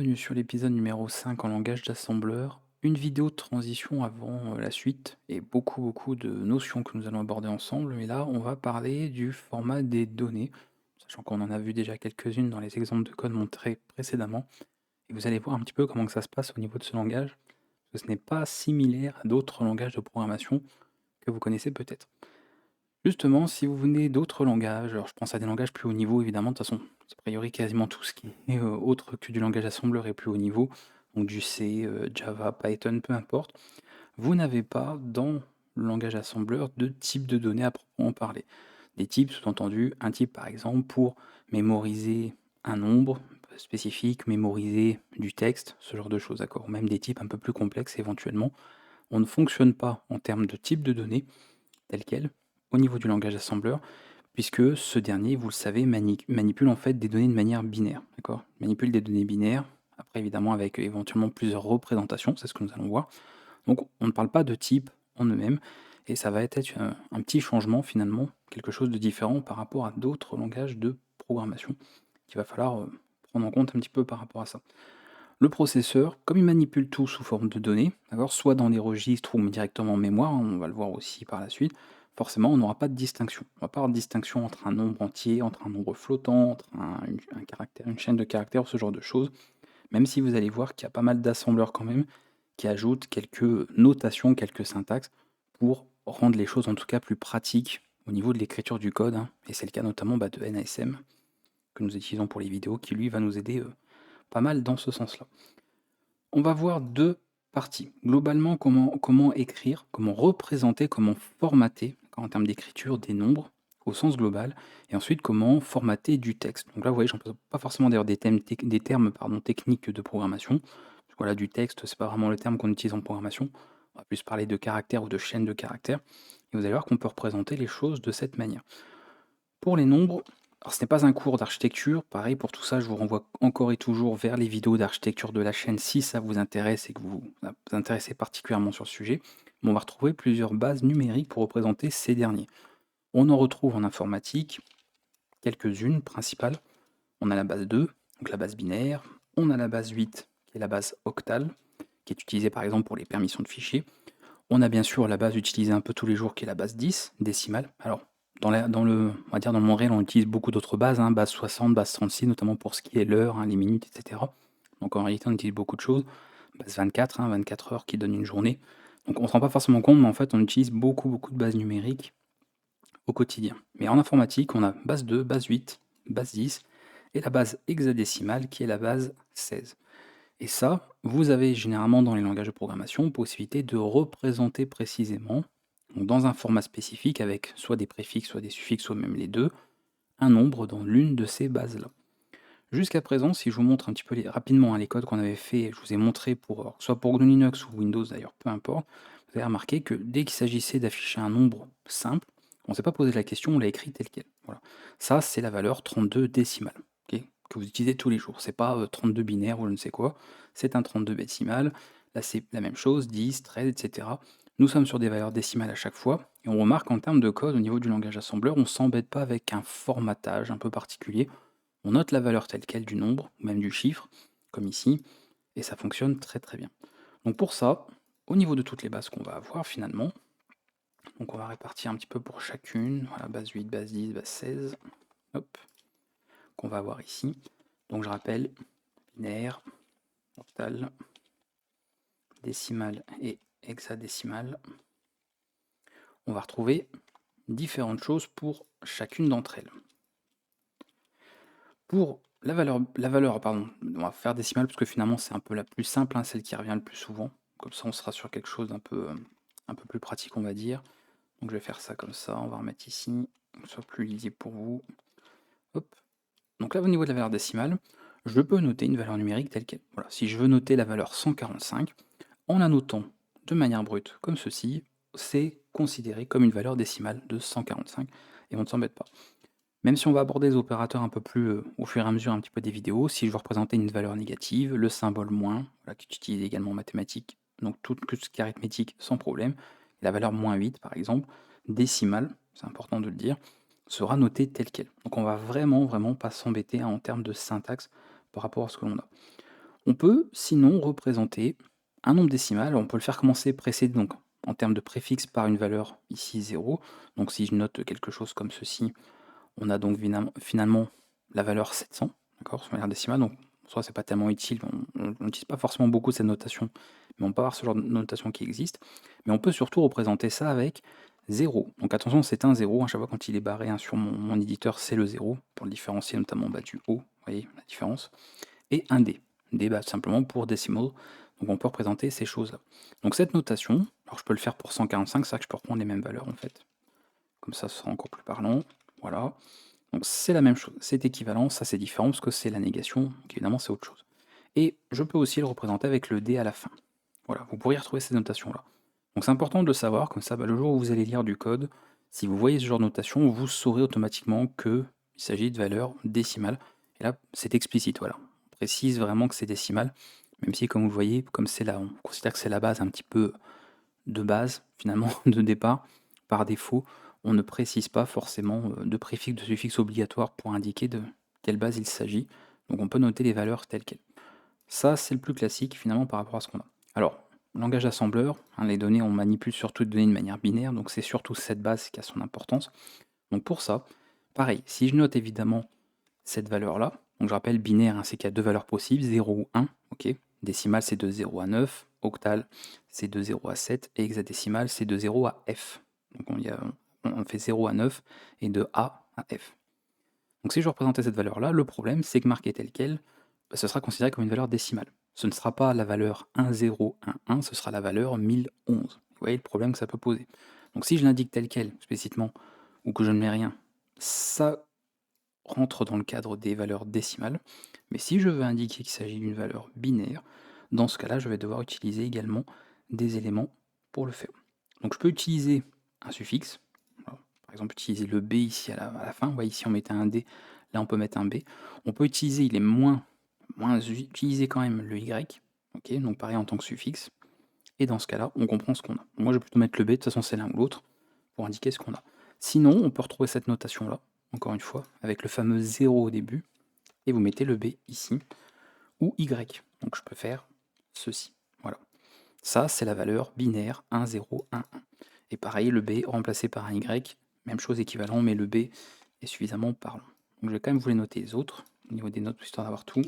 bienvenue sur l'épisode numéro 5 en langage d'assembleur. Une vidéo de transition avant la suite et beaucoup de notions que nous allons aborder ensemble. Mais là, on va parler du format des données, sachant qu'on en a vu déjà quelques-unes dans les exemples de code montrés précédemment. Et vous allez voir un petit peu comment que ça se passe au niveau de ce langage, parce que ce n'est pas similaire à d'autres langages de programmation que vous connaissez peut-être. Justement, si vous venez d'autres langages, alors je pense à des langages plus haut niveau évidemment, de toute façon, a priori quasiment tout ce qui est autre que du langage assembleur est plus haut niveau, donc du C, Java, Python, peu importe. Vous n'avez pas dans le langage assembleur de type de données à proprement parler. Des types, sous-entendu, un type par exemple pour mémoriser un nombre spécifique, mémoriser du texte, ce genre de choses, d'accord? Ou même des types un peu plus complexes éventuellement. On ne fonctionne pas en termes de type de données, tel quel, au niveau du langage assembleur, puisque ce dernier, vous le savez, manipule en fait des données de manière binaire, d'accord? Manipule des données binaires, après évidemment avec éventuellement plusieurs représentations, c'est ce que nous allons voir. Donc on ne parle pas de type en eux-mêmes, et ça va être un petit changement finalement, quelque chose de différent par rapport à d'autres langages de programmation, qu'il va falloir prendre en compte un petit peu par rapport à ça. Le processeur, comme il manipule tout sous forme de données, d'accord, soit dans des registres ou directement en mémoire, hein, on va le voir aussi par la suite, forcément on n'aura pas de distinction. On va pas avoir de distinction entre un nombre entier, entre un nombre flottant, entre un caractère, une chaîne de caractères, ce genre de choses, même si vous allez voir qu'il y a pas mal d'assembleurs quand même qui ajoutent quelques notations, quelques syntaxes pour rendre les choses en tout cas plus pratiques au niveau de l'écriture du code, hein, et c'est le cas notamment de NASM que nous utilisons pour les vidéos, qui lui va nous aider pas mal dans ce sens-là. On va voir 2 parties. Globalement, comment écrire, comment représenter, comment formater, en termes d'écriture, des nombres, au sens global, et ensuite comment formater du texte. Donc là, vous voyez, j'emploie pas forcément d'ailleurs des termes pardon, techniques de programmation. Parce que voilà, du texte, c'est pas vraiment le terme qu'on utilise en programmation. On va plus parler de caractères ou de chaînes de caractères. Et vous allez voir qu'on peut représenter les choses de cette manière. Pour les nombres, alors ce n'est pas un cours d'architecture, pareil pour tout ça, je vous renvoie encore et toujours vers les vidéos d'architecture de la chaîne si ça vous intéresse et que vous intéressez particulièrement sur le sujet. Mais on va retrouver plusieurs bases numériques pour représenter ces derniers. On en retrouve en informatique quelques-unes principales. On a la base 2, donc la base binaire. On a la base 8, qui est la base octale, qui est utilisée par exemple pour les permissions de fichiers. On a bien sûr la base utilisée un peu tous les jours qui est la base 10, décimale. Alors, on va dire dans le monde réel, on utilise beaucoup d'autres bases, hein, base 60, base 36, notamment pour ce qui est l'heure, hein, les minutes, etc. Donc en réalité, on utilise beaucoup de choses. Base 24, hein, 24 heures qui donne une journée. Donc on ne se rend pas forcément compte, mais en fait, on utilise beaucoup de bases numériques au quotidien. Mais en informatique, on a base 2, base 8, base 10, et la base hexadécimale qui est la base 16. Et ça, vous avez généralement dans les langages de programmation possibilité de représenter précisément, donc dans un format spécifique avec soit des préfixes, soit des suffixes, soit même les deux, un nombre dans l'une de ces bases-là. Jusqu'à présent, si je vous montre un petit peu rapidement hein, les codes qu'on avait fait, je vous ai montré pour soit pour GNU Linux ou Windows d'ailleurs, peu importe, vous avez remarqué que dès qu'il s'agissait d'afficher un nombre simple, on ne s'est pas posé la question, on l'a écrit tel quel. Voilà. Ça, c'est la valeur 32 décimale, ok, que vous utilisez tous les jours. C'est pas 32 binaire ou je ne sais quoi, c'est un 32 décimal. Là, c'est la même chose, 10, 13, etc. Nous sommes sur des valeurs décimales à chaque fois, et on remarque en termes de code, au niveau du langage assembleur, on ne s'embête pas avec un formatage un peu particulier. On note la valeur telle quelle du nombre, ou même du chiffre, comme ici, et ça fonctionne très bien. Donc pour ça, au niveau de toutes les bases qu'on va avoir finalement, donc on va répartir un petit peu pour chacune, voilà, base 8, base 10, base 16, hop, qu'on va avoir ici. Donc je rappelle, binaire, octal, décimale et hexadécimale. On va retrouver différentes choses pour chacune d'entre elles. Pour la valeur, pardon, on va faire décimale parce que finalement c'est un peu la plus simple, hein, celle qui revient le plus souvent. Comme ça on sera sur quelque chose un peu plus pratique on va dire. Donc je vais faire ça comme ça, on va remettre ici, que ce soit plus lisible pour vous. Hop. Donc là au niveau de la valeur décimale, je peux noter une valeur numérique telle quelle. Voilà, si je veux noter la valeur 145, en la notant de manière brute comme ceci, c'est considéré comme une valeur décimale de 145 et on ne s'embête pas. Même si on va aborder les opérateurs un peu plus au fur et à mesure un petit peu des vidéos, si je veux représenter une valeur négative, le symbole moins, voilà, qui est utilisé également en mathématiques, donc tout ce qui est arithmétique sans problème, et la valeur moins 8 par exemple, décimale, c'est important de le dire, sera notée telle quelle. Donc on va vraiment pas s'embêter hein, en termes de syntaxe par rapport à ce que l'on a. On peut sinon représenter un nombre décimal, on peut le faire commencer précédé donc en termes de préfixe par une valeur ici 0. Donc si je note quelque chose comme ceci, on a donc finalement la valeur 700, d'accord, sur manière décimale. Donc soit c'est pas tellement utile, on n'utilise pas forcément beaucoup cette notation, mais on peut avoir ce genre de notation qui existe. Mais on peut surtout représenter ça avec 0. Donc attention, c'est un 0, à chaque fois quand il est barré sur mon éditeur, c'est le 0, pour le différencier notamment du O, vous voyez la différence, et un D. D simplement pour decimal, donc on peut représenter ces choses-là. Donc cette notation, alors je peux le faire pour 145, c'est vrai que je peux reprendre les mêmes valeurs en fait. Comme ça, ce sera encore plus parlant. Voilà. Donc c'est la même chose, c'est équivalent, ça c'est différent parce que c'est la négation, donc évidemment c'est autre chose. Et je peux aussi le représenter avec le D à la fin. Voilà, vous pourriez retrouver ces notations-là. Donc c'est important de le savoir, comme ça, le jour où vous allez lire du code, si vous voyez ce genre de notation, vous saurez automatiquement qu'il s'agit de valeurs décimales. Et là, c'est explicite, voilà. On précise vraiment que c'est décimal, même si, comme vous le voyez, comme c'est là, on considère que c'est la base un petit peu de base, finalement, de départ, par défaut, on ne précise pas forcément de préfixe, de suffixe obligatoire pour indiquer de quelle base il s'agit. Donc on peut noter les valeurs telles quelles. Ça, c'est le plus classique finalement par rapport à ce qu'on a. Alors, langage assembleur, les données, on manipule surtout les données de manière binaire, donc c'est surtout cette base qui a son importance. Donc pour ça, pareil, si je note évidemment cette valeur-là, donc je rappelle binaire, c'est qu'il y a deux valeurs possibles, 0 ou 1, ok. Décimal, c'est de 0 à 9, octal, c'est de 0 à 7, et hexadécimal, c'est de 0 à f. Donc on fait 0 à 9 et de A à f. Donc si je représentais cette valeur-là, le problème, c'est que marqué tel quel, ce sera considéré comme une valeur décimale. Ce ne sera pas la valeur 1011, ce sera la valeur 1011. Vous voyez le problème que ça peut poser. Donc si je l'indique tel quel, explicitement, ou que je ne mets rien, ça rentre dans le cadre des valeurs décimales. Mais si je veux indiquer qu'il s'agit d'une valeur binaire, dans ce cas-là, je vais devoir utiliser également des éléments pour le faire. Donc je peux utiliser un suffixe, alors, par exemple utiliser le B ici à la fin, vous voyez ici on mettait un D, là on peut mettre un B. On peut utiliser, il est moins utilisé quand même le Y, ok, donc pareil en tant que suffixe, et dans ce cas-là, on comprend ce qu'on a. Moi je vais plutôt mettre le B, de toute façon c'est l'un ou l'autre, pour indiquer ce qu'on a. Sinon, on peut retrouver cette notation-là, encore une fois, avec le fameux 0 au début, et vous mettez le B ici, ou Y. Donc je peux faire ceci. Voilà. Ça, c'est la valeur binaire 1, 0, 1, 1. Et pareil, le B remplacé par un Y, même chose équivalent, mais le B est suffisamment parlant. Donc je vais quand même vous les noter les autres, au niveau des notes, histoire d'avoir tout,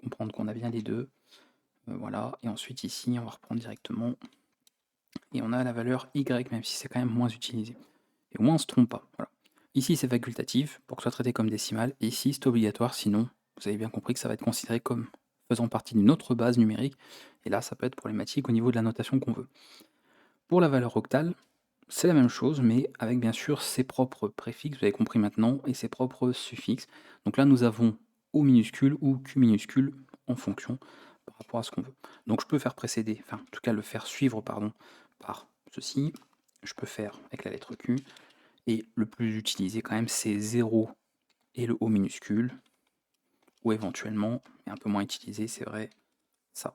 comprendre qu'on a bien les deux. Voilà, et ensuite ici, on va reprendre directement, et on a la valeur Y, même si c'est quand même moins utilisé. Et au moins on ne se trompe pas. Voilà. Ici c'est facultatif pour que ce soit traité comme décimal, et ici c'est obligatoire, sinon vous avez bien compris que ça va être considéré comme faisant partie d'une autre base numérique, et là ça peut être problématique au niveau de la notation qu'on veut. Pour la valeur octale, c'est la même chose, mais avec bien sûr ses propres préfixes, vous avez compris maintenant, et ses propres suffixes. Donc là nous avons O minuscule ou Q minuscule en fonction par rapport à ce qu'on veut. Donc je peux faire précéder, enfin en tout cas le faire suivre, pardon, par ceci. Je peux faire avec la lettre Q, et le plus utilisé quand même, c'est 0 et le O minuscule, ou éventuellement, mais un peu moins utilisé, c'est vrai, ça.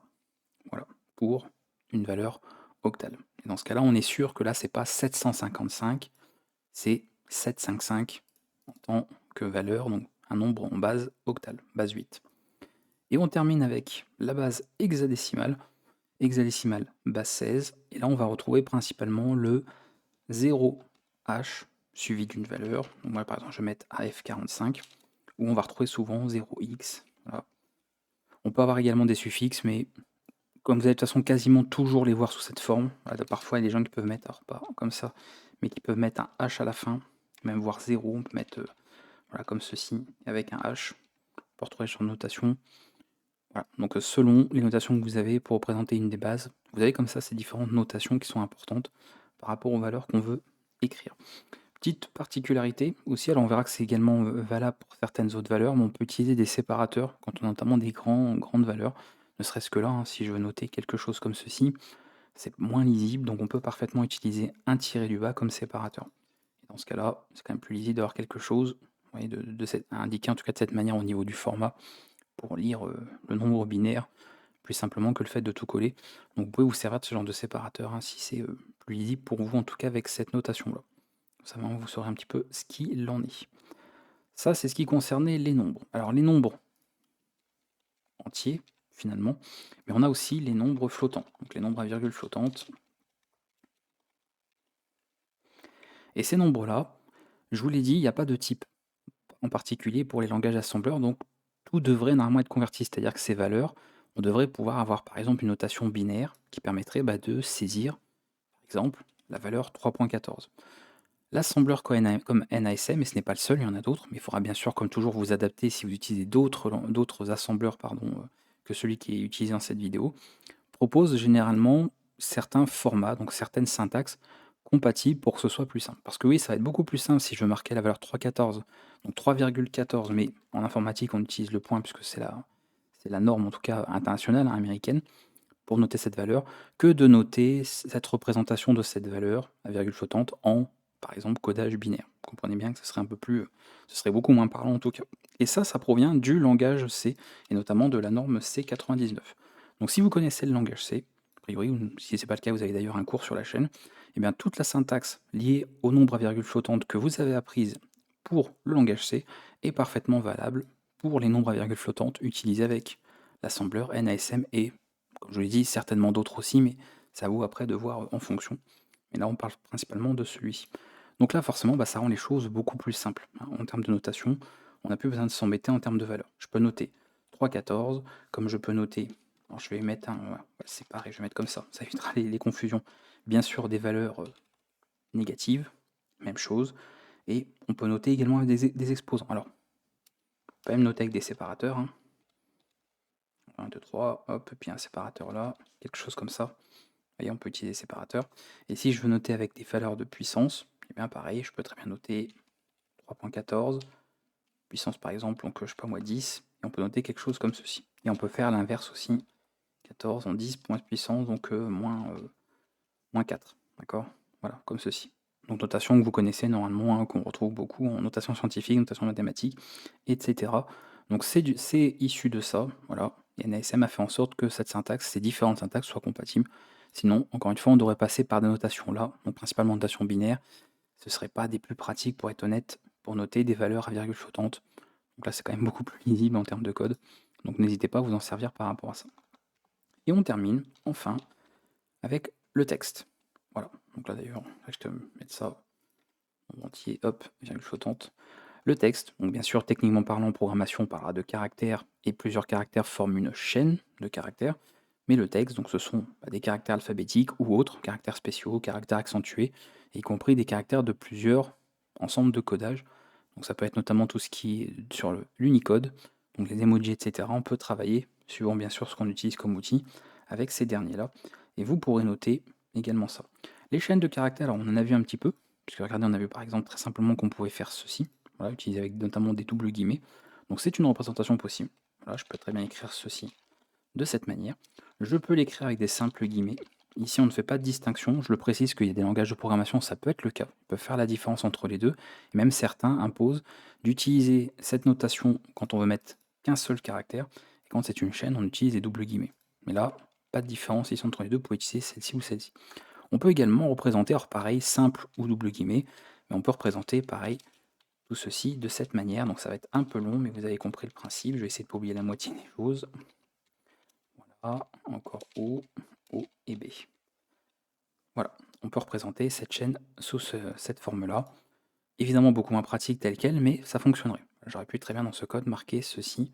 Voilà, pour une valeur octale. Et dans ce cas-là, on est sûr que là, c'est pas 755, c'est 755 en tant que valeur, donc un nombre en base octale, base 8. Et on termine avec la base hexadécimale, base 16, et là on va retrouver principalement le 0H suivi d'une valeur. Donc moi par exemple je vais mettre AF45, où on va retrouver souvent 0x. Voilà. On peut avoir également des suffixes, mais comme vous allez de toute façon quasiment toujours les voir sous cette forme, voilà, parfois il y a des gens qui peuvent mettre, alors pas comme ça, mais qui peuvent mettre un H à la fin, même voir 0, on peut mettre voilà, comme ceci, avec un H, pour retrouver sur notation. Voilà. Donc selon les notations que vous avez pour représenter une des bases, vous avez comme ça ces différentes notations qui sont importantes par rapport aux valeurs qu'on veut écrire. Petite particularité aussi, alors on verra que c'est également valable pour certaines autres valeurs, mais on peut utiliser des séparateurs quand on a notamment des grandes valeurs, ne serait-ce que là, si je veux noter quelque chose comme ceci, c'est moins lisible, donc on peut parfaitement utiliser un tiré du bas comme séparateur. Et dans ce cas-là, c'est quand même plus lisible d'avoir quelque chose, vous voyez, indiqué en tout cas de cette manière au niveau du format, pour lire le nombre binaire, plus simplement que le fait de tout coller. Donc vous pouvez vous servir de ce genre de séparateur, si c'est plus lisible pour vous, en tout cas avec cette notation-là. Ça va, vous saurez un petit peu ce qu'il en est. Ça, c'est ce qui concernait les nombres. Alors les nombres entiers, finalement, mais on a aussi les nombres flottants, donc les nombres à virgule flottante. Et ces nombres-là, je vous l'ai dit, il n'y a pas de type en particulier pour les langages assembleurs, donc tout devrait normalement être converti, c'est-à-dire que ces valeurs, on devrait pouvoir avoir par exemple une notation binaire qui permettrait de saisir, par exemple, la valeur 3.14. L'assembleur comme NASM, et ce n'est pas le seul, il y en a d'autres, mais il faudra bien sûr, comme toujours, vous adapter si vous utilisez d'autres assembleurs que celui qui est utilisé dans cette vidéo, propose généralement certains formats, donc certaines syntaxes compatibles pour que ce soit plus simple. Parce que oui, ça va être beaucoup plus simple si je veux marquer la valeur 3.14, donc 3,14, mais en informatique on utilise le point puisque c'est la norme en tout cas internationale, hein, américaine, pour noter cette valeur, que de noter cette représentation de cette valeur, la virgule flottante, en, par exemple, codage binaire. Vous comprenez bien que ce serait beaucoup moins parlant en tout cas. Et ça provient du langage C, et notamment de la norme C99. Donc si vous connaissez le langage C, a priori, ou si ce n'est pas le cas, vous avez d'ailleurs un cours sur la chaîne, et bien toute la syntaxe liée au nombre à virgule flottante que vous avez apprise pour le langage C est parfaitement valable pour les nombres à virgule flottante utilisés avec l'assembleur NASM et, comme je l'ai dit, certainement d'autres aussi, mais ça vaut après de voir en fonction. Mais là, on parle principalement de celui-ci. Donc là, forcément, ça rend les choses beaucoup plus simples, hein, en termes de notation. On n'a plus besoin de s'embêter en termes de valeur. Je peux noter 3,14, comme je peux noter, alors je vais mettre c'est pareil, je vais mettre comme ça évitera les confusions. Bien sûr, des valeurs négatives, même chose, et on peut noter également des exposants. Alors, on peut même noter avec des séparateurs, hein. 1, 2, 3, hop, puis un séparateur là, quelque chose comme ça. Vous voyez, on peut utiliser des séparateurs. Et si je veux noter avec des valeurs de puissance, et bien pareil, je peux très bien noter 3.14, puissance par exemple, donc je sais pas moi 10, et on peut noter quelque chose comme ceci. Et on peut faire l'inverse aussi, 14 en 10 points de puissance, donc moins 4, d'accord? Voilà, comme ceci. Donc notation que vous connaissez normalement, hein, qu'on retrouve beaucoup en notation scientifique, notation mathématique, etc. Donc c'est issu de ça, voilà. Et NASM a fait en sorte que ces différentes syntaxes soient compatibles. Sinon, encore une fois, on devrait passer par des notations là, donc principalement notation binaire. Ce ne serait pas des plus pratiques, pour être honnête, pour noter des valeurs à virgule flottante. Donc là, c'est quand même beaucoup plus lisible en termes de code. Donc n'hésitez pas à vous en servir par rapport à ça. Et on termine, enfin, avec le texte. Voilà, donc là d'ailleurs, je te mettre ça en entier, hop, virgule flottante. Le texte, donc bien sûr, techniquement parlant, en programmation, on parlera de caractères, et plusieurs caractères forment une chaîne de caractères. Mais le texte, donc ce sont des caractères alphabétiques ou autres, caractères spéciaux, caractères accentués, y compris des caractères de plusieurs ensembles de codage. Donc ça peut être notamment tout ce qui est sur l'Unicode, donc les emojis, etc. On peut travailler, suivant bien sûr ce qu'on utilise comme outil, avec ces derniers-là. Et vous pourrez noter également ça. Les chaînes de caractères, alors on en a vu un petit peu, puisque regardez, on a vu par exemple très simplement qu'on pouvait faire ceci, voilà, utiliser avec notamment des doubles guillemets. Donc c'est une représentation possible. Voilà, je peux très bien écrire ceci de cette manière. Je peux l'écrire avec des simples guillemets. Ici, on ne fait pas de distinction. Je le précise qu'il y a des langages de programmation, ça peut être le cas. Ils peuvent faire la différence entre les deux. Et même certains imposent d'utiliser cette notation quand on veut mettre qu'un seul caractère. Et quand c'est une chaîne, on utilise des doubles guillemets. Mais là, pas de différence ici entre les deux pour utiliser celle-ci ou celle-ci. On peut également représenter, alors pareil, simple ou double guillemets, mais on peut représenter pareil tout ceci de cette manière. Donc ça va être un peu long, mais vous avez compris le principe. Je vais essayer de ne pas oublier la moitié des choses. A, encore O, O et B. Voilà, on peut représenter cette chaîne sous cette forme-là. Évidemment beaucoup moins pratique telle qu'elle, mais ça fonctionnerait. J'aurais pu très bien dans ce code marquer ceci,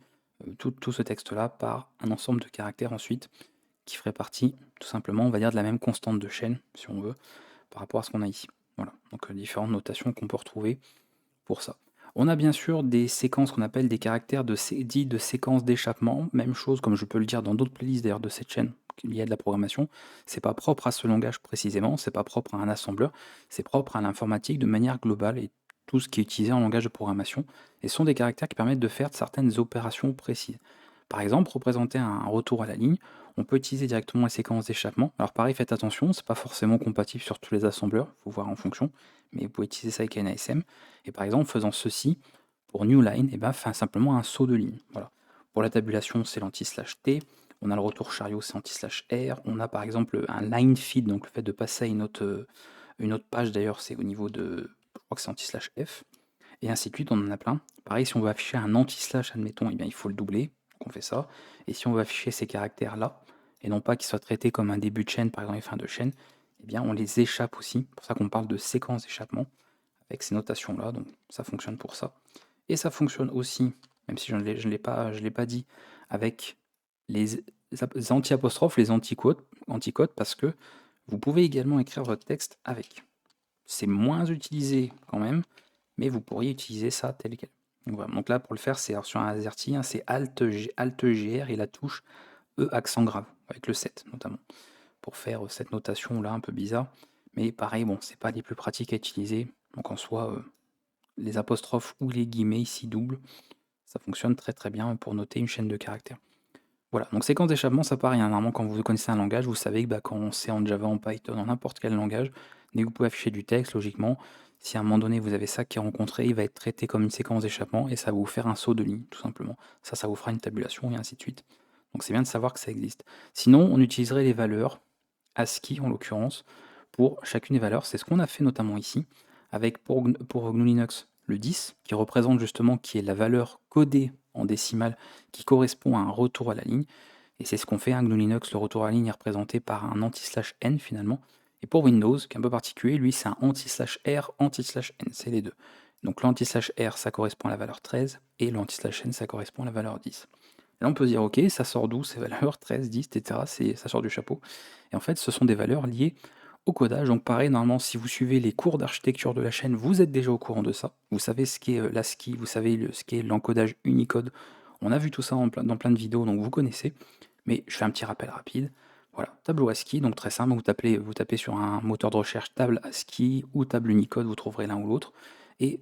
tout ce texte-là par un ensemble de caractères ensuite, qui ferait partie, tout simplement, on va dire, de la même constante de chaîne, si on veut, par rapport à ce qu'on a ici. Voilà, donc différentes notations qu'on peut retrouver pour ça. On a bien sûr des séquences qu'on appelle des caractères dits de séquences d'échappement, même chose comme je peux le dire dans d'autres playlists d'ailleurs de cette chaîne liée à de la programmation. C'est pas propre à ce langage précisément, c'est pas propre à un assembleur, c'est propre à l'informatique de manière globale et tout ce qui est utilisé en langage de programmation, et sont des caractères qui permettent de faire certaines opérations précises. Par exemple, représenter un retour à la ligne, on peut utiliser directement les séquences d'échappement. Alors pareil, faites attention, c'est pas forcément compatible sur tous les assembleurs, il faut voir en fonction, mais vous pouvez utiliser ça avec NASM. Et par exemple, faisant ceci, pour new line, et ben, fait simplement un saut de ligne. Voilà. Pour la tabulation, c'est l'anti-t. On a le retour chariot, c'est anti-r. On a par exemple un line feed, donc le fait de passer à une autre page d'ailleurs, c'est au niveau de, je crois que c'est anti-f. Et ainsi de suite, on en a plein. Pareil, si on veut afficher un anti-slash, admettons, et bien, il faut le doubler. Donc on fait ça. Et si on veut afficher ces caractères-là, et non pas qu'ils soient traités comme un début de chaîne, par exemple, et fin de chaîne, eh bien on les échappe aussi. C'est pour ça qu'on parle de séquence d'échappement avec ces notations-là. Donc ça fonctionne pour ça. Et ça fonctionne aussi, même si je ne l'ai pas dit, avec les anti-apostrophes, les anticodes, parce que vous pouvez également écrire votre texte avec. C'est moins utilisé quand même, mais vous pourriez utiliser ça tel quel. Donc, voilà. Donc là, pour le faire, c'est sur un AZERTY, hein, c'est Alt GR et la touche E accent grave, avec le 7 notamment, pour faire cette notation-là un peu bizarre. Mais pareil, bon, c'est pas les plus pratiques à utiliser. Donc en soi, les apostrophes ou les guillemets ici doubles, ça fonctionne très très bien pour noter une chaîne de caractères. Voilà, donc séquence d'échappement, ça pareil, hein, normalement quand vous connaissez un langage, vous savez que quand c'est en Java, en Python, en n'importe quel langage, dès que vous pouvez afficher du texte, logiquement, si à un moment donné vous avez ça qui est rencontré, il va être traité comme une séquence d'échappement et ça va vous faire un saut de ligne, tout simplement. Ça vous fera une tabulation et ainsi de suite. Donc c'est bien de savoir que ça existe. Sinon, on utiliserait les valeurs ASCII en l'occurrence pour chacune des valeurs. C'est ce qu'on a fait notamment ici, avec pour GNU Linux le 10, qui représente justement qui est la valeur codée en décimale qui correspond à un retour à la ligne. Et c'est ce qu'on fait, GNU Linux, le retour à la ligne est représenté par un anti/n finalement. Et pour Windows, qui est un peu particulier, lui c'est un anti/r, anti/n, c'est les deux. Donc l'anti/r ça correspond à la valeur 13 et l'anti/n ça correspond à la valeur 10. Et là on peut se dire ok, ça sort d'où ces valeurs 13, 10, etc. Ça sort du chapeau. Et en fait ce sont des valeurs liées au codage. Donc pareil, normalement, si vous suivez les cours d'architecture de la chaîne, vous êtes déjà au courant de ça. Vous savez ce qu'est l'ASCII, vous savez ce qu'est l'encodage Unicode. On a vu tout ça dans plein de vidéos, donc vous connaissez. Mais je fais un petit rappel rapide. Voilà, tableau ASCII, donc très simple, vous tapez sur un moteur de recherche table ASCII ou table Unicode, vous trouverez l'un ou l'autre. Et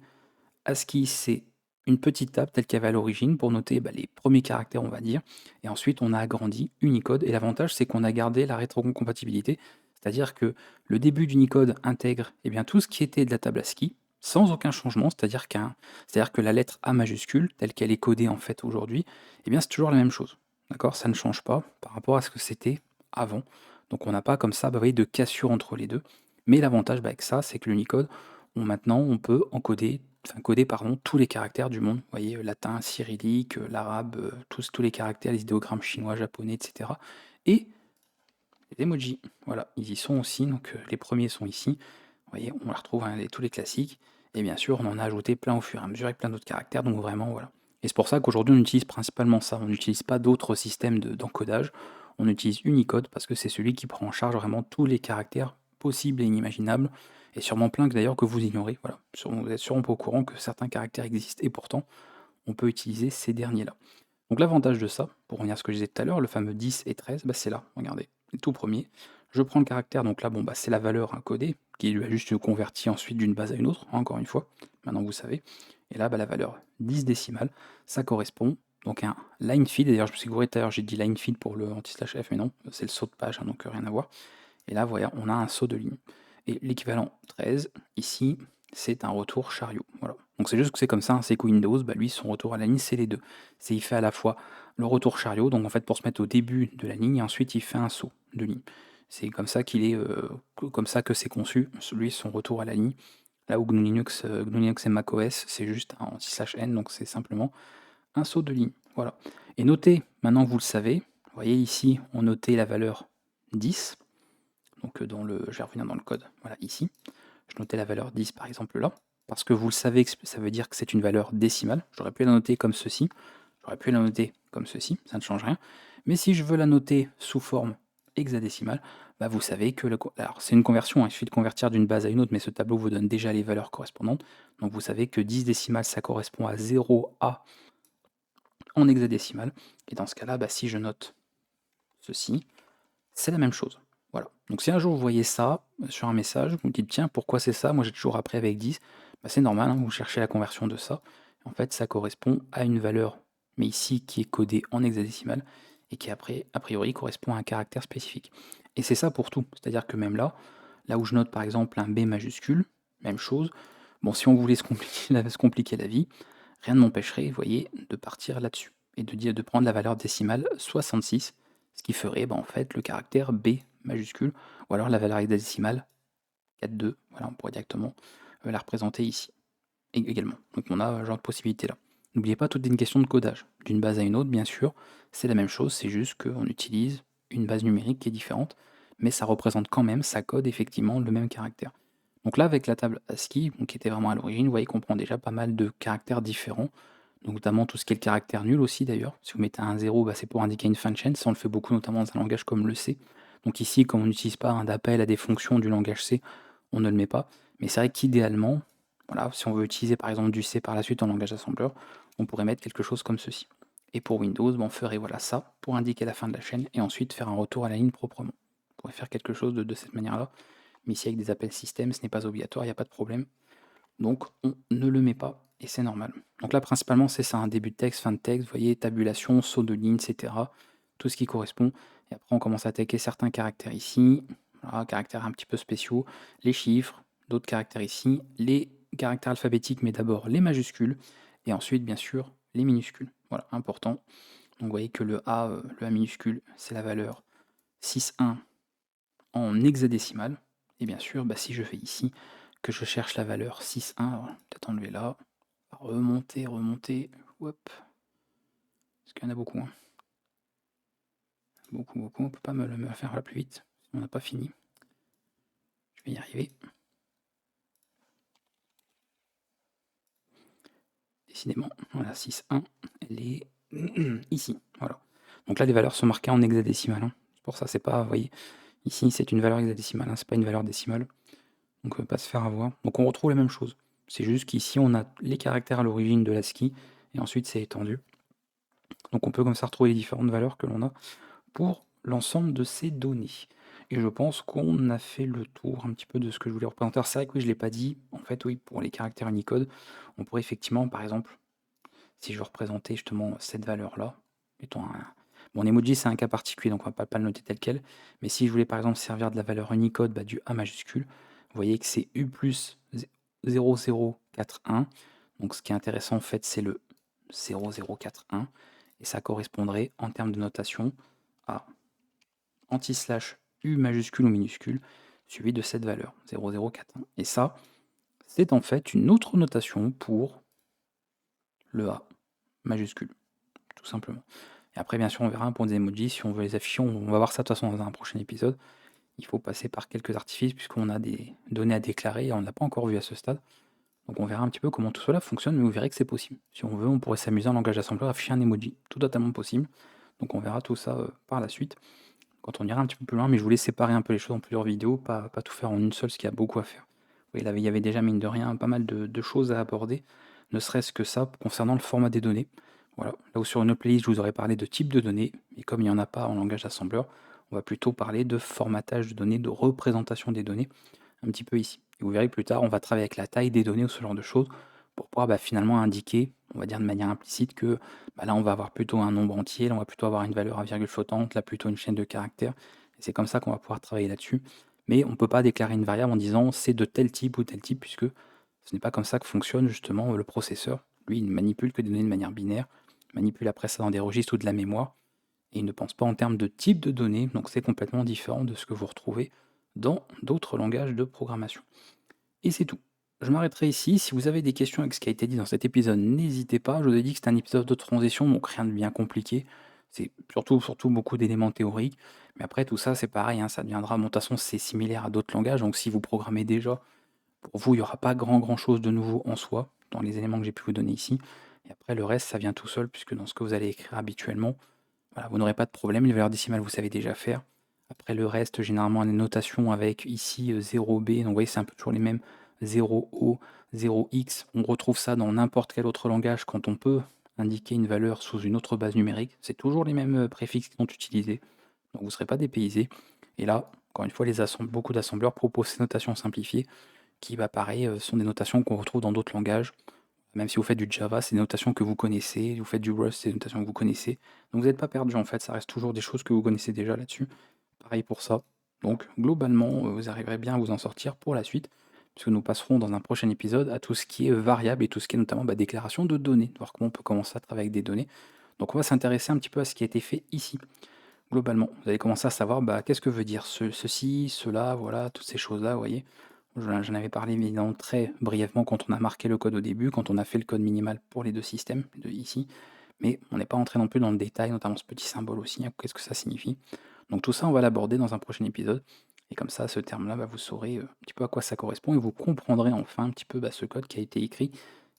ASCII, c'est une petite table telle qu'il y avait à l'origine pour noter les premiers caractères, on va dire. Et ensuite, on a agrandi Unicode. Et l'avantage, c'est qu'on a gardé la rétrocompatibilité. C'est-à-dire que le début d'Unicode intègre tout ce qui était de la table ASCII sans aucun changement. C'est-à-dire que la lettre A majuscule, telle qu'elle est codée en fait aujourd'hui, c'est toujours la même chose. D'accord? Ça ne change pas par rapport à ce que c'était avant. Donc on n'a pas comme ça de cassure entre les deux. Mais l'avantage avec ça, c'est que l'Unicode, maintenant, on peut coder tous les caractères du monde. Vous voyez, latin, cyrillique, l'arabe, tous les caractères, les idéogrammes chinois, japonais, etc. Et les emojis, voilà, ils y sont aussi, donc les premiers sont ici. Vous voyez, on les retrouve, hein, tous les classiques. Et bien sûr, on en a ajouté plein au fur et à mesure avec plein d'autres caractères, donc vraiment, voilà. Et c'est pour ça qu'aujourd'hui, on utilise principalement ça. On n'utilise pas d'autres systèmes d'encodage. On utilise Unicode parce que c'est celui qui prend en charge vraiment tous les caractères possibles et inimaginables. Et sûrement plein que d'ailleurs que vous ignorez. Voilà. Vous n'êtes sûrement pas au courant que certains caractères existent et pourtant, on peut utiliser ces derniers-là. Donc l'avantage de ça, pour revenir à ce que je disais tout à l'heure, le fameux 10 et 13, c'est là, regardez, le tout premier. Je prends le caractère, donc là, c'est la valeur encodée, qui lui a juste converti ensuite d'une base à une autre, hein, encore une fois, maintenant vous savez. Et là, la valeur 10 décimale, ça correspond donc à un line feed, d'ailleurs je me suis gouré tout à l'heure, j'ai dit line feed pour le anti/f, mais non, c'est le saut de page, hein, donc rien à voir. Et là, voilà, on a un saut de ligne. Et l'équivalent 13, ici, c'est un retour chariot. Voilà. Donc c'est juste que c'est comme ça, c'est que Windows, lui, son retour à la ligne, c'est les deux. Il fait à la fois le retour chariot, donc en fait pour se mettre au début de la ligne, et ensuite il fait un saut de ligne. C'est comme ça comme ça que c'est conçu, lui, son retour à la ligne. Là où GNU Linux et macOS, c'est juste un anti/n, donc c'est simplement un saut de ligne. Voilà. Et notez, maintenant que vous le savez, vous voyez ici, on notait la valeur 10. Donc je vais revenir dans le code, voilà, ici. Je notais la valeur 10 par exemple là, parce que vous le savez que ça veut dire que c'est une valeur décimale. J'aurais pu la noter comme ceci, j'aurais pu la noter comme ceci, ça ne change rien. Mais si je veux la noter sous forme hexadécimale, vous savez que alors c'est une conversion, hein, il suffit de convertir d'une base à une autre, mais ce tableau vous donne déjà les valeurs correspondantes. Donc vous savez que 10 décimales, ça correspond à 0A en hexadécimal. Et dans ce cas-là, si je note ceci, c'est la même chose. Voilà. Donc si un jour vous voyez ça sur un message, vous me dites tiens, pourquoi c'est ça? Moi j'ai toujours appris avec 10. C'est normal, hein, vous cherchez la conversion de ça. En fait, ça correspond à une valeur, mais ici qui est codée en hexadécimal et qui après, a priori, correspond à un caractère spécifique. Et c'est ça pour tout. C'est-à-dire que même là où je note par exemple un B majuscule, même chose. Bon, si on voulait se compliquer la vie, rien ne m'empêcherait, vous voyez, de partir là-dessus et de prendre la valeur décimale 66, ce qui ferait en fait le caractère B majuscule, ou alors la valeur hexadécimale 42, voilà, on pourrait directement la représenter ici également. Donc on a ce genre de possibilité là. N'oubliez pas, tout est une question de codage. D'une base à une autre, bien sûr, c'est la même chose, c'est juste qu'on utilise une base numérique qui est différente, mais ça représente quand même, ça code effectivement le même caractère. Donc là, avec la table ASCII, donc qui était vraiment à l'origine, vous voyez qu'on prend déjà pas mal de caractères différents, donc notamment tout ce qui est le caractère nul aussi d'ailleurs. Si vous mettez un 0, bah, c'est pour indiquer une fin de chaîne, ça on le fait beaucoup notamment dans un langage comme le C. Donc ici, comme on n'utilise pas un d'appel à des fonctions du langage C, on ne le met pas. Mais c'est vrai qu'idéalement, voilà, si on veut utiliser par exemple du C par la suite en langage assembleur, on pourrait mettre quelque chose comme ceci. Et pour Windows, on ferait voilà ça pour indiquer la fin de la chaîne et ensuite faire un retour à la ligne proprement. On pourrait faire quelque chose de cette manière-là. Mais ici, avec des appels système, ce n'est pas obligatoire, il n'y a pas de problème. Donc, on ne le met pas et c'est normal. Donc là, principalement, c'est ça, un début de texte, fin de texte, vous voyez, tabulation, saut de ligne, etc. Tout ce qui correspond. Et après, on commence à attaquer certains caractères ici, voilà, caractères un petit peu spéciaux, les chiffres, d'autres caractères ici, les caractères alphabétiques, mais d'abord les majuscules, et ensuite, bien sûr, les minuscules. Voilà, important. Donc, vous voyez que le A minuscule, c'est la valeur 6,1 en hexadécimal. Et bien sûr, bah, si je fais ici que je cherche la valeur 6,1, alors, peut-être enlever là, remonter, remonter, hop, parce qu'il y en a beaucoup, hein. Beaucoup, beaucoup, on peut pas me le faire là plus vite, on n'a pas fini. Je vais y arriver. Décidément, voilà, 6,1, elle est ici, voilà. Donc là, les valeurs sont marquées en hexadécimal, hein. C'est pour ça, c'est pas, vous voyez, ici c'est une valeur hexadécimale, hein, c'est pas une valeur décimale. Donc pas se faire avoir. Donc on retrouve la même chose. C'est juste qu'ici on a les caractères à l'origine de l'ASCII et ensuite c'est étendu. Donc on peut comme ça retrouver les différentes valeurs que l'on a pour l'ensemble de ces données. Et je pense qu'on a fait le tour un petit peu de ce que je voulais représenter. Alors c'est vrai que oui, je ne l'ai pas dit. En fait, oui, pour les caractères Unicode, on pourrait effectivement, par exemple, si je représentais justement cette valeur-là, mettons un. Bon, emoji, c'est un cas particulier, donc on va pas le noter tel quel. Mais si je voulais par exemple servir de la valeur Unicode bah, du A majuscule, vous voyez que c'est U plus 0041. Donc ce qui est intéressant en fait, c'est le 0041. Et ça correspondrait en termes de notation à anti-slash U majuscule ou minuscule, suivi de cette valeur, 0041. Et ça, c'est en fait une autre notation pour le A majuscule, tout simplement. Et après, bien sûr, on verra pour des emojis, si on veut les afficher, on va voir ça de toute façon dans un prochain épisode. Il faut passer par quelques artifices puisqu'on a des données à déclarer et on n'a pas encore vu à ce stade. Donc on verra un petit peu comment tout cela fonctionne, mais vous verrez que c'est possible. Si on veut, on pourrait s'amuser en langage d'assembleur à afficher un emoji, tout totalement possible. Donc on verra tout ça par la suite, quand on ira un petit peu plus loin, mais je voulais séparer un peu les choses en plusieurs vidéos, pas tout faire en une seule, parce qu'il y a beaucoup à faire. Oui, il y avait déjà, mine de rien, pas mal de choses à aborder, ne serait-ce que ça concernant le format des données. Voilà. Là où sur une autre playlist, je vous aurais parlé de type de données, et comme il n'y en a pas en langage d'assembleur, on va plutôt parler de formatage de données, de représentation des données, un petit peu ici. Et vous verrez que plus tard, on va travailler avec la taille des données ou ce genre de choses, pour pouvoir finalement indiquer, on va dire de manière implicite, que là on va avoir plutôt un nombre entier, là on va plutôt avoir une valeur à virgule flottante, là plutôt une chaîne de caractères. Et c'est comme ça qu'on va pouvoir travailler là-dessus. Mais on ne peut pas déclarer une variable en disant c'est de tel type ou tel type, puisque ce n'est pas comme ça que fonctionne justement le processeur. Lui, il ne manipule que des données de manière binaire, il manipule après ça dans des registres ou de la mémoire, et il ne pense pas en termes de type de données, donc c'est complètement différent de ce que vous retrouvez dans d'autres langages de programmation. Et c'est tout. Je m'arrêterai ici. Si vous avez des questions avec ce qui a été dit dans cet épisode, n'hésitez pas. Je vous ai dit que c'était un épisode de transition, donc rien de bien compliqué. C'est surtout beaucoup d'éléments théoriques. Mais après, tout ça, c'est pareil, hein, ça deviendra. Bon, de toute façon, c'est similaire à d'autres langages. Donc, si vous programmez déjà, pour vous, il n'y aura pas grand chose de nouveau en soi, dans les éléments que j'ai pu vous donner ici. Et après, le reste, ça vient tout seul, puisque dans ce que vous allez écrire habituellement, voilà, vous n'aurez pas de problème. Les valeurs décimales, vous savez déjà faire. Après, le reste, généralement, les notations avec ici 0B. Donc, vous voyez, c'est un peu toujours les mêmes 0O, 0X. On retrouve ça dans n'importe quel autre langage quand on peut indiquer une valeur sous une autre base numérique. C'est toujours les mêmes préfixes qui sont utilisés. Donc, vous ne serez pas dépaysé. Et là, encore une fois, beaucoup d'assembleurs proposent ces notations simplifiées qui, pareil, sont des notations qu'on retrouve dans d'autres langages. Même si vous faites du Java, c'est des notations que vous connaissez. Vous faites du Rust, c'est des notations que vous connaissez. Donc vous n'êtes pas perdu en fait, ça reste toujours des choses que vous connaissez déjà là-dessus. Pareil pour ça. Donc globalement, vous arriverez bien à vous en sortir pour la suite, puisque nous passerons dans un prochain épisode à tout ce qui est variable et tout ce qui est notamment déclaration de données, voir comment on peut commencer à travailler avec des données. Donc on va s'intéresser un petit peu à ce qui a été fait ici. Globalement, vous allez commencer à savoir qu'est-ce que veut dire ceci, cela, voilà, toutes ces choses-là, vous voyez. J'en avais parlé évidemment très brièvement quand on a marqué le code au début, quand on a fait le code minimal pour les 2 systèmes, ici, mais on n'est pas entré non plus dans le détail, notamment ce petit symbole aussi, hein, qu'est-ce que ça signifie? Donc tout ça, on va l'aborder dans un prochain épisode et comme ça, ce terme-là, vous saurez, un petit peu à quoi ça correspond et vous comprendrez enfin un petit peu, ce code qui a été écrit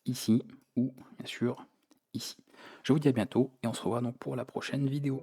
ici ou bien sûr ici. Je vous dis à bientôt et on se revoit donc pour la prochaine vidéo.